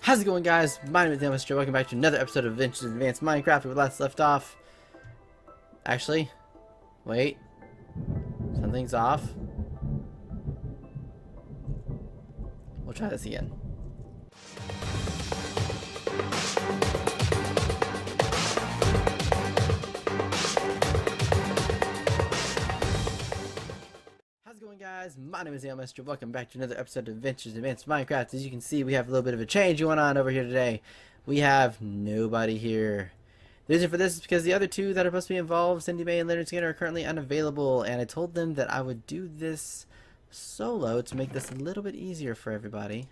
How's it going, guys? My name is Thaumcraft. Welcome back to another episode of Adventures in Advanced Minecraft. Where we last left off. Actually, wait. Something's off. We'll try this again. How's it going, guys? My name is Thaumcraft. Welcome back to another episode of Adventures in Advanced Minecraft. As you can see, we have a little bit of a change going on over here today. We have nobody here. The reason for this is because the other two that are supposed to be involved, Cindy May and Leonard Skinner, are currently unavailable, and I told them that I would do this solo to make this a little bit easier for everybody.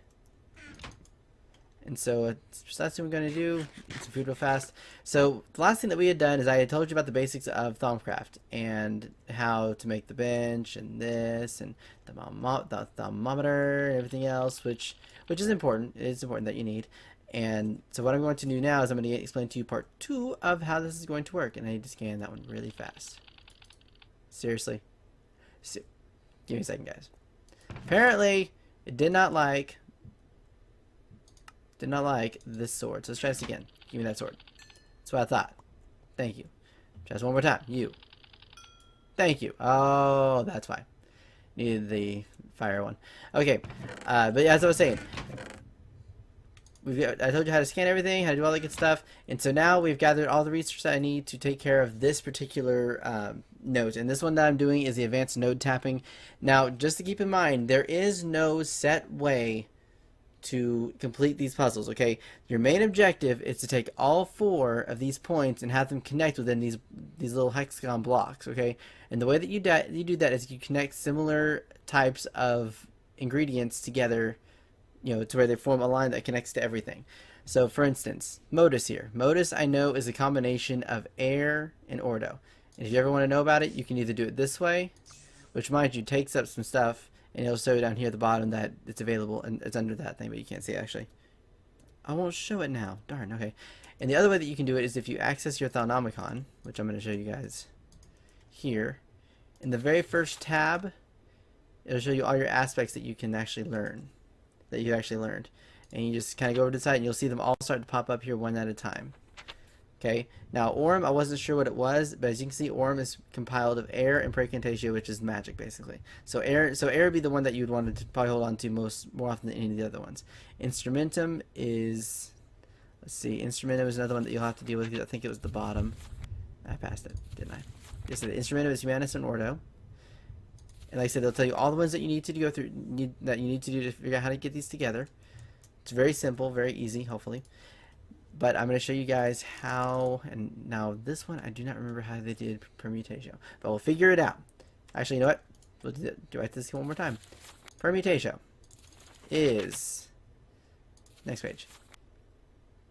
And so that's what we're going to do. Eat some food real fast. So the last thing that we had done is I had told you about the basics of Thaumcraft and how to make the bench and this and the thermometer and everything else, which is important. It's important that you need. And so what I'm going to do now is I'm going to explain to you part 2 of how this is going to work. And I need to scan that one really fast. Seriously. Give me a second, guys. Apparently, it did not like this sword. So let's try this again. Give me that sword. That's what I thought. Thank you. Just one more time. You. Thank you. Oh, that's fine. Needed the fire one. Okay. But yeah, as I was saying, I told you how to scan everything, how to do all that good stuff, and so now we've gathered all the research that I need to take care of this particular node. And this one that I'm doing is the advanced node tapping. Now, just to keep in mind, there is no set way to complete these puzzles. Okay, your main objective is to take all 4 of these points and have them connect within these little hexagon blocks. Okay, and the way that you do that is you connect similar types of ingredients together, you know, to where they form a line that connects to everything. So for instance, Modus here. Modus, I know, is a combination of air and ordo. And if you ever want to know about it, you can either do it this way, which, mind you, takes up some stuff, and it'll show you down here at the bottom that it's available, and it's under that thing, but you can't see it actually. I won't show it now. Darn, okay. And the other way that you can do it is if you access your Thaumcraft, which I'm going to show you guys here. In the very first tab, it'll show you all your aspects that you can actually learn. That you actually learned, and you just kind of go over to the side and you'll see them all start to pop up here one at a time. Okay, now Orm, I wasn't sure what it was, but as you can see, Orm is compiled of air and precantatio, which is magic basically. So air would be the one that you would want to probably hold on to more often than any of the other ones. Instrumentum is, let's see, Instrumentum is another one that you'll have to deal with. I think it was the bottom. I passed it, didn't I? Yes, the Instrumentum is Humanus and Ordo. And like I said, they'll tell you all the ones that you need to go through, that you need to do to figure out how to get these together. It's very simple, very easy, hopefully. But I'm going to show you guys how. And now this one, I do not remember how they did permutatio, but we'll figure it out. Actually, you know what? We'll do it this one more time. Permutatio is next page.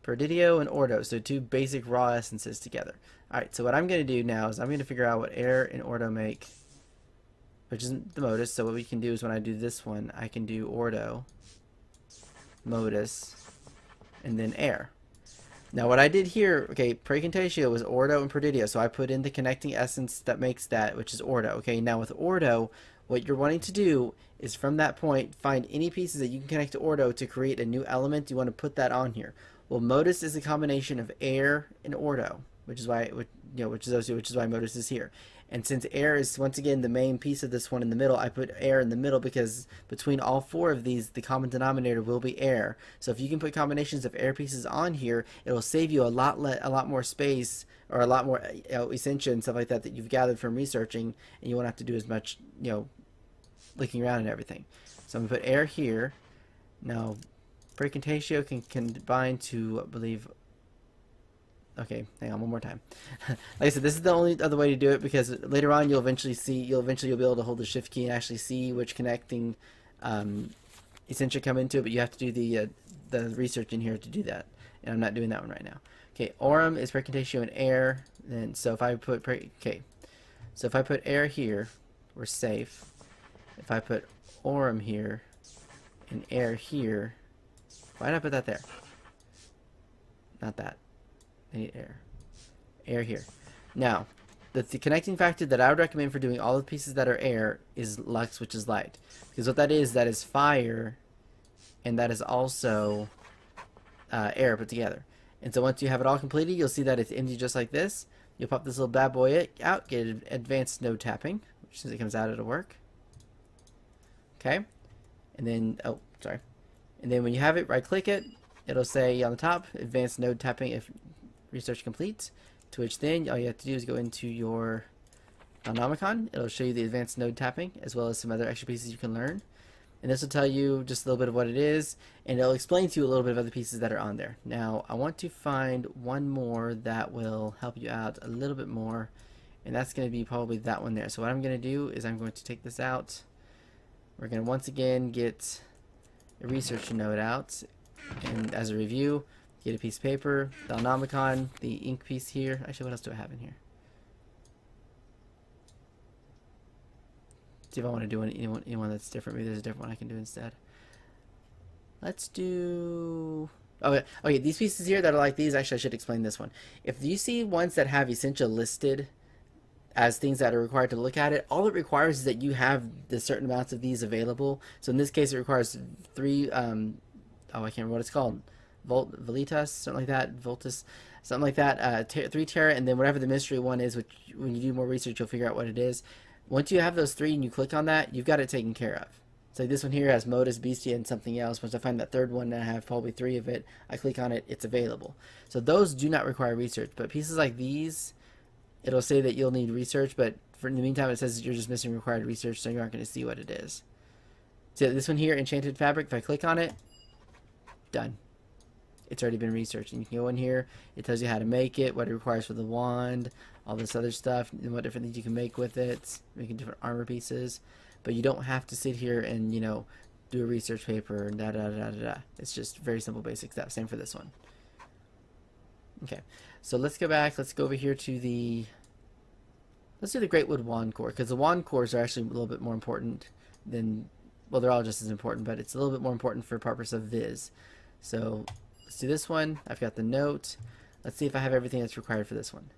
Perdidio and ordo, so 2 basic raw essences together. All right. So what I'm going to do now is I'm going to figure out what air and ordo make, which isn't the modus. So what we can do is when I do this one, I can do ordo, modus, and then air. Now what I did here, okay, precantatio was ordo and perdidio, so I put in the connecting essence that makes that, which is ordo. Okay, now with ordo, what you're wanting to do is from that point find any pieces that you can connect to ordo to create a new element. You want to put that on here. Well, modus is a combination of air and ordo, which is why which is why modus is here. And since air is, once again, the main piece of this one in the middle, I put air in the middle because between all 4 of these, the common denominator will be air. So if you can put combinations of air pieces on here, it will save you a lot more space, or a lot more essentia and stuff like that you've gathered from researching, and you won't have to do as much, looking around and everything. So I'm going to put air here. Now, precantatio can combine to, I believe. Okay, hang on one more time. Like I said, this is the only other way to do it, because later on you'll eventually be able to hold the shift key and actually see which connecting essentia come into it, but you have to do the research in here to do that, and I'm not doing that one right now. Okay, aurum is precantatio and air. Then so if I put air here, we're safe. If I put aurum here and air here, why did I put that there? Not that. I need air. Air here. Now, the connecting factor that I would recommend for doing all the pieces that are air is lux, which is light. Because what that is fire, and that is also error put together. And so once you have it all completed, you'll see that it's empty just like this. You'll pop this little bad boy out, get advanced node tapping, which since it comes out, it'll work. Okay, and then, oh, sorry. And then when you have it, right click it, it'll say on the top, advanced node tapping if research complete, to which then all you have to do is go into your Thaumcraft. It'll show you the advanced node tapping as well as some other extra pieces you can learn. And this will tell you just a little bit of what it is, and it'll explain to you a little bit of other pieces that are on there. Now, I want to find one more that will help you out a little bit more, and that's going to be probably that one there. So what I'm going to do is I'm going to take this out. We're going to once again get a research node out, and as a review, get a piece of paper, the Thaumcraft, the ink piece here. Actually, what else do I have in here? See if I want to do anyone that's different. Maybe there's a different one I can do instead. Let's do... Okay, these pieces here that are like these, actually I should explain this one. If you see ones that have essential listed as things that are required to look at it, all it requires is that you have the certain amounts of these available. So in this case it requires 3, I can't remember what it's called. Volitas, something like that, Voltus, something like that, 3 Terra, and then whatever the mystery one is, which when you do more research you'll figure out what it is. Once you have those 3 and you click on that, you've got it taken care of. So this one here has Modus, Bestia, and something else. Once I find that third one and I have probably 3 of it, I click on it, it's available. So those do not require research, but pieces like these, it'll say that you'll need research, but in the meantime it says you're just missing required research, so you aren't going to see what it is. So this one here, Enchanted Fabric, if I click on it, done. It's already been researched, and you can go in here, it tells you how to make it, what it requires for the wand, all this other stuff, and what different things you can make with it, making different armor pieces. But you don't have to sit here and, you know, do a research paper and da-da-da-da-da. It's just very simple basic stuff. Same for this one. Okay, so let's go back. Let's go over here to the... Let's do the Greatwood Wand Core, because the wand cores are actually a little bit more important than... Well, they're all just as important, but it's a little bit more important for purpose of Viz. So let's do this one. I've got the note. Let's see if I have everything that's required for this one.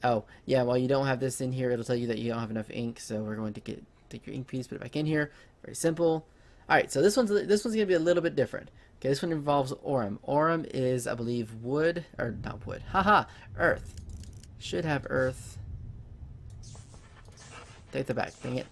Oh, yeah, while you don't have this in here, it'll tell you that you don't have enough ink, so we're going to take your ink piece, put it back in here. Very simple. Alright, so this one's going to be a little bit different. Okay, this one involves Aurum. Aurum is, I believe, wood, or not wood, haha, earth. Should have earth. Take the back, dang it.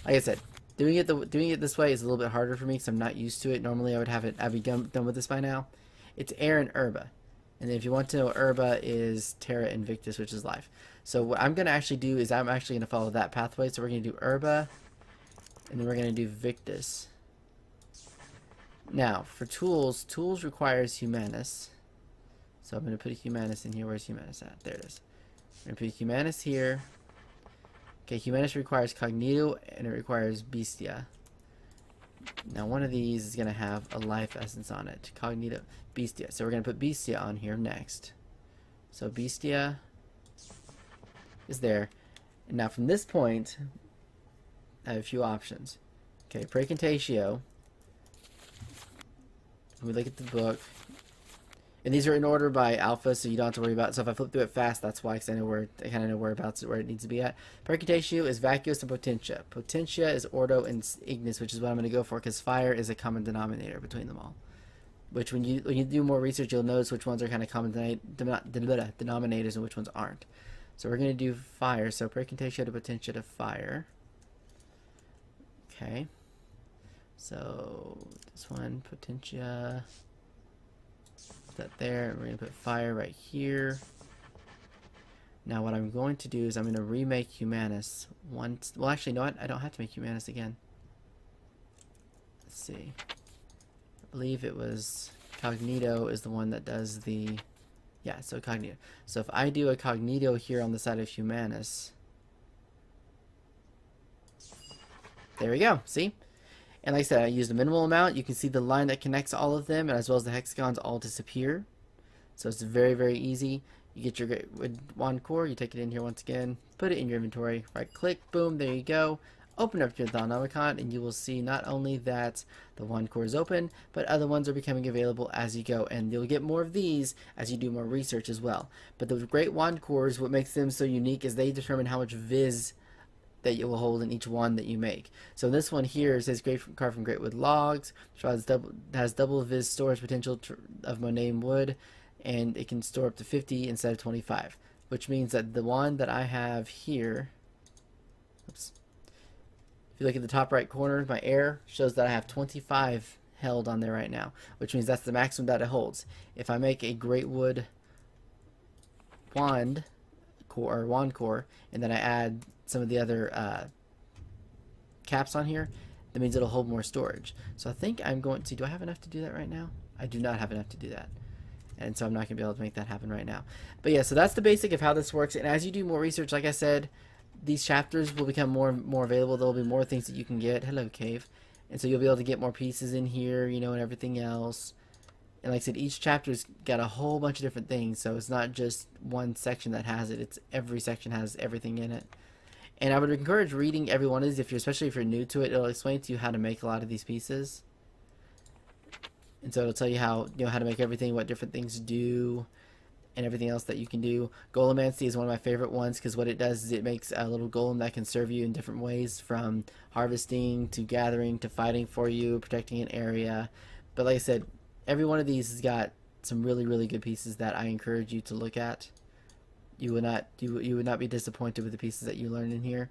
Like I said, doing it this way is a little bit harder for me because I'm not used to it. Normally I would have it, I'd be done with this by now. It's air and herba. And then if you want to know, herba is Terra Invictus, which is life. So what I'm going to actually do is I'm actually going to follow that pathway. So we're going to do herba, and then we're going to do Victus. Now, for tools, tools requires Humanus. So I'm going to put a Humanus in here. Where's Humanus at? There it is. I'm going to put Humanus here. Okay, Humanus requires Cognito, and it requires Bestia. Now one of these is going to have a life essence on it. Cognito, Bestia. So we're going to put Bestia on here next. So Bestia is there. And now from this point, I have a few options. Okay, Precontatio. When we look at the book, and these are in order by alpha, so you don't have to worry about it. So if I flip through it fast, that's why, because I kind of know whereabouts where it needs to be at. Precontatio is Vacuous and Potentia. Potentia is Ordo and Ignis, which is what I'm going to go for, because fire is a common denominator between them all. Which when you do more research, you'll notice which ones are kind of common denominators and which ones aren't. So we're going to do fire. So Precontatio to Potentia to fire. Okay. So this one, Potentia. That there. We're going to put fire right here. Now what I'm going to do is I'm going to remake Humanus once. Well, actually, no, I don't have to make Humanus again. Let's see. I believe it was Cognito is the one that does the... Yeah, so Cognito. So if I do a Cognito here on the side of Humanus... There we go. See? And like I said, I used a minimal amount. You can see the line that connects all of them, and as well as the hexagons all disappear. So it's very, very easy. You get your Greatwood Wand Core, you take it in here once again, put it in your inventory, right click, boom, there you go. Open up your Thaumcraft, and you will see not only that the Wand Core is open, but other ones are becoming available as you go, and you'll get more of these as you do more research as well. But the Great Wand Cores, what makes them so unique is they determine how much Viz that you will hold in each one that you make. So this one here says carved from great wood logs, has double Viz storage potential of Monet wood, and it can store up to 50 instead of 25, which means that the one that I have here, oops, if you look at the top right corner, my air shows that I have 25 held on there right now, which means that's the maximum that it holds. If I make a great wood wand core, and then I add some of the other caps on here, that means it'll hold more storage. So I think I'm going to, do I have enough to do that right now? I do not have enough to do that. And so I'm not going to be able to make that happen right now. But yeah, so that's the basic of how this works. And as you do more research, like I said, these chapters will become more available. There will be more things that you can get. Hello, cave. And so you'll be able to get more pieces in here, you know, and everything else. And like I said, each chapter's got a whole bunch of different things. So it's not just one section that has it. It's every section has everything in it. And I would encourage reading every one of these, especially if you're new to it. It'll explain to you how to make a lot of these pieces. And so it'll tell you how to make everything, what different things do, and everything else that you can do. Golemancy is one of my favorite ones because what it does is it makes a little golem that can serve you in different ways, from harvesting to gathering to fighting for you, protecting an area. But like I said, every one of these has got some really, really good pieces that I encourage you to look at. You would not be disappointed with the pieces that you learn in here.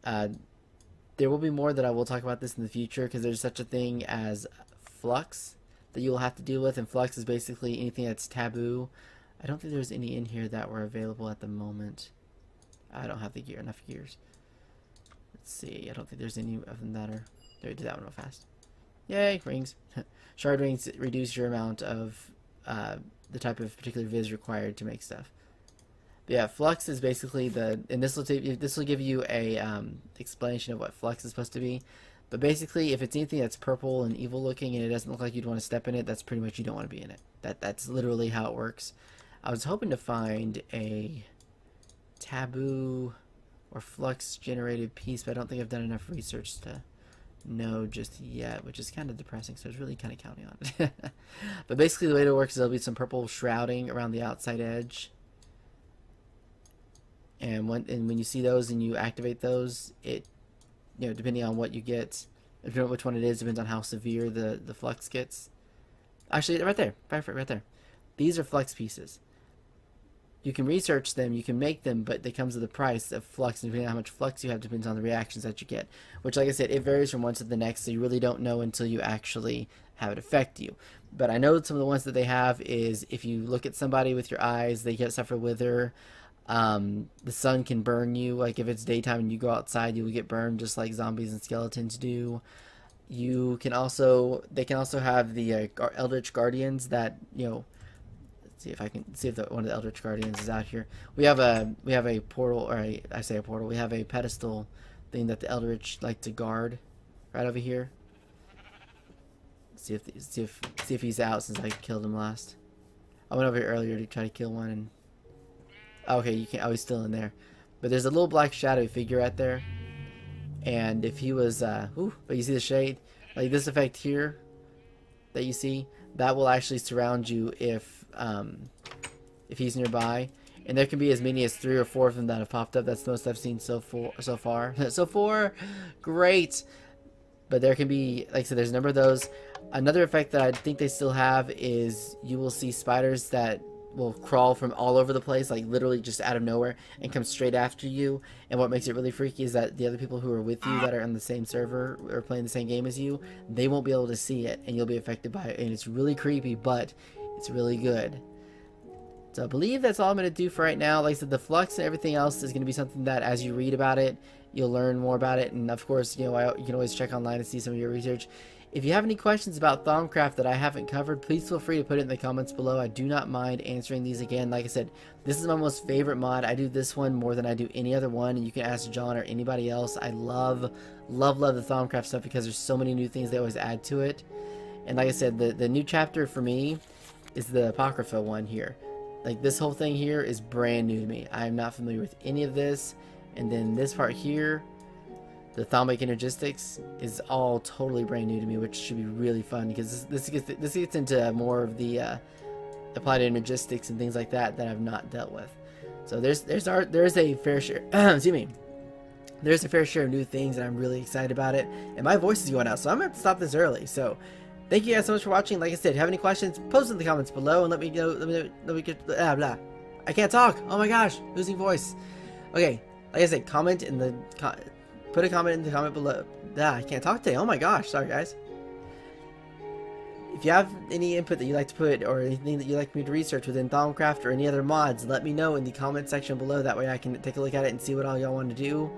There will be more that I will talk about this in the future, because there's such a thing as flux that you will have to deal with, and flux is basically anything that's taboo. I don't think there's any in here that were available at the moment. I don't have enough gears. Let's see. I don't think there's any of them that are. There, do that one real fast. Yay, rings. Shard rings reduce your amount of the type of particular viz required to make stuff. But yeah, flux is basically and this will give you a explanation of what flux is supposed to be. But basically, if it's anything that's purple and evil looking and it doesn't look like you'd want to step in it, that's pretty much you don't want to be in it. That's literally how it works. I was hoping to find a taboo or flux generated piece, but I don't think I've done enough research to know just yet, which is kind of depressing, so I was really kind of counting on it. But basically the way it works is there'll be some purple shrouding around the outside edge. And when you see those and you activate those, it, depending on what you get, depending on which one it is, depends on how severe the flux gets. Actually, right there. Right there. These are flux pieces. You can research them, you can make them, but it comes with a price of flux, and depending on how much flux you have depends on the reactions that you get. Which, like I said, it varies from one to the next, so you really don't know until you actually have it affect you. But I know some of the ones that they have is if you look at somebody with your eyes, they suffer wither. The sun can burn you. Like if it's daytime and you go outside, you will get burned just like zombies and skeletons do. They can also have the Eldritch Guardians that, let's see if I can see if one of the Eldritch Guardians is out here. We have a portal, or I say a portal. We have a pedestal thing that the Eldritch like to guard right over here. See if he's out since I killed him last. I went over here earlier to try to kill one, and okay, you can't. Oh, he's still in there. But there's a little black shadowy figure right there. And if he was, but you see the shade? Like this effect here that you see, that will actually surround you if he's nearby. And there can be as many as 3 or 4 of them that have popped up. That's the most I've seen so far. So far, great. But there can be, like I said, there's a number of those. Another effect that I think they still have is you will see spiders that will crawl from all over the place, like literally just out of nowhere, and come straight after you. And what makes it really freaky is that the other people who are with you that are on the same server or playing the same game as you, they won't be able to see it, and you'll be affected by it. And it's really creepy, but it's really good. So I believe that's all I'm going to do for right now. Like I said, the flux and everything else is going to be something that as you read about it, you'll learn more about it. And of course, you can always check online and see some of your research. If you have any questions about Thaumcraft that I haven't covered, please feel free to put it in the comments below. I do not mind answering these again. Like I said, this is my most favorite mod. I do this one more than I do any other one, and you can ask John or anybody else. I love the Thaumcraft stuff because there's so many new things they always add to it. And like I said, the new chapter for me is the Apocrypha one here. Like this whole thing here is brand new to me. I am not familiar with any of this. And then this part here, the Thalmic Energistics, is all totally brand new to me, which should be really fun because this gets into more of the applied energistics and things like that I've not dealt with. So there's a fair share. Excuse me. there's a fair share of new things, and I'm really excited about it. And my voice is going out, so I'm gonna have to stop this early. So thank you guys so much for watching. Like I said, if you have any questions, post in the comments below and let me know. Let me get blah blah. I can't talk. Oh my gosh, losing voice. Okay, like I said, comment in the put a comment in the comment below. I can't talk today. Oh my gosh, sorry guys. If you have any input that you'd like to put, or anything that you'd like me to research within Thaumcraft or any other mods, let me know in the comment section below. That way I can take a look at it and see what all y'all want to do.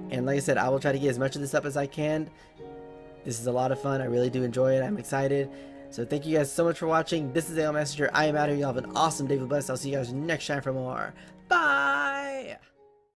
And like I said, I will try to get as much of this up as I can. This is a lot of fun. I really do enjoy it. I'm excited. So thank you guys so much for watching. This is AL Messenger. I am out here. Y'all have an awesome day. Blessed. I'll see you guys next time for more. Bye!